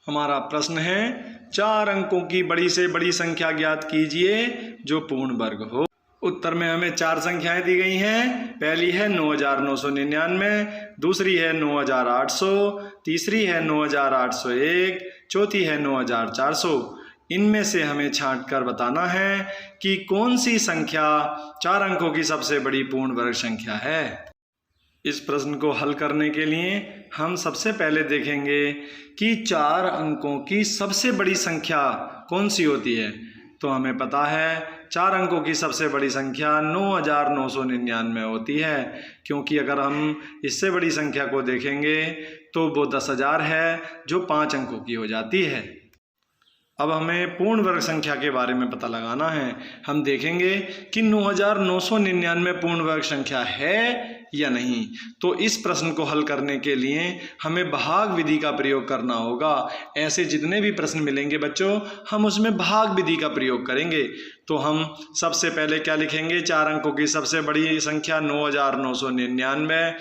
हमारा प्रश्न है 4 अंकों की बड़ी से बड़ी संख्या ज्ञात कीजिए जो पूर्ण वर्ग हो। उत्तर में हमें 4 संख्याएं दी गई हैं। पहली है 9999, दूसरी है 9800, तीसरी है 9801, चौथी है 9400। इनमें से हमें छांट कर बताना है कि कौन सी संख्या 4 अंकों की सबसे बड़ी पूर्ण वर्ग संख्या है। इस प्रश्न को हल करने के लिए हम सबसे पहले देखेंगे कि 4 अंकों की सबसे बड़ी संख्या कौन सी होती है। तो हमें पता है 4 अंकों की सबसे बड़ी संख्या 9999 होती है, क्योंकि अगर हम इससे बड़ी संख्या को देखेंगे तो वो 10,000 है जो 5 अंकों की हो जाती है। अब हमें पूर्ण वर्ग संख्या के बारे में पता लगाना है। हम देखेंगे कि 9999 पूर्ण वर्ग संख्या है या नहीं। तो इस प्रश्न को हल करने के लिए हमें भाग विधि का प्रयोग करना होगा। ऐसे जितने भी प्रश्न मिलेंगे बच्चों, हम उसमें भाग विधि का प्रयोग करेंगे। तो हम सबसे पहले क्या लिखेंगे, 4 अंकों की सबसे बड़ी संख्या 9999।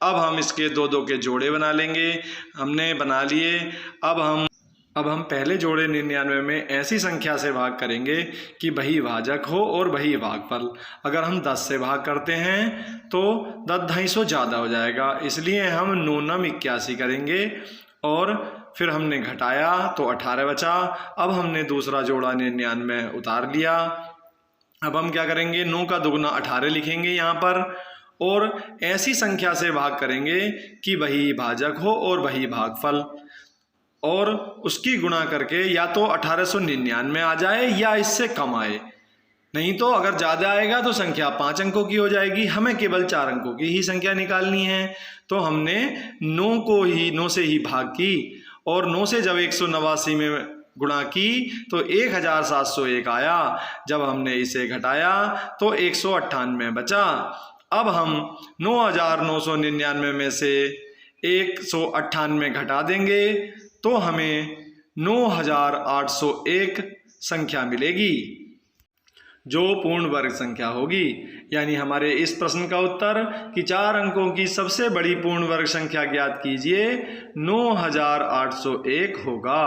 अब हम इसके 2-2 के जोड़े बना लेंगे। हमने बना लिए। अब हम पहले जोड़े 99 में ऐसी संख्या से भाग करेंगे कि वही भाजक हो और वही भागफल। अगर हम 10 से भाग करते हैं तो 10 ज़्यादा हो जाएगा, इसलिए हम 9 81 करेंगे और फिर हमने घटाया तो 18 बचा। अब हमने दूसरा जोड़ा 99 उतार लिया। अब हम क्या करेंगे, 9 का दुगना 18 लिखेंगे यहाँ पर और ऐसी संख्या से भाग करेंगे कि वही भाजक हो और वही भागफल, और उसकी गुणा करके या तो 1899 आ जाए या इससे कम आए। नहीं तो अगर ज़्यादा आएगा तो संख्या 5 अंकों की हो जाएगी। हमें केवल 4 अंकों की ही संख्या निकालनी है। तो हमने 9 से ही भाग की और 9 से जब 189 में गुणा की तो 1701 आया। जब हमने इसे घटाया तो 198 बचा। अब हम 9999 में से 198 घटा देंगे तो हमें 9801 संख्या मिलेगी जो पूर्ण वर्ग संख्या होगी। यानी हमारे इस प्रश्न का उत्तर कि 4 अंकों की सबसे बड़ी पूर्ण वर्ग संख्या ज्ञात कीजिए 9801 होगा।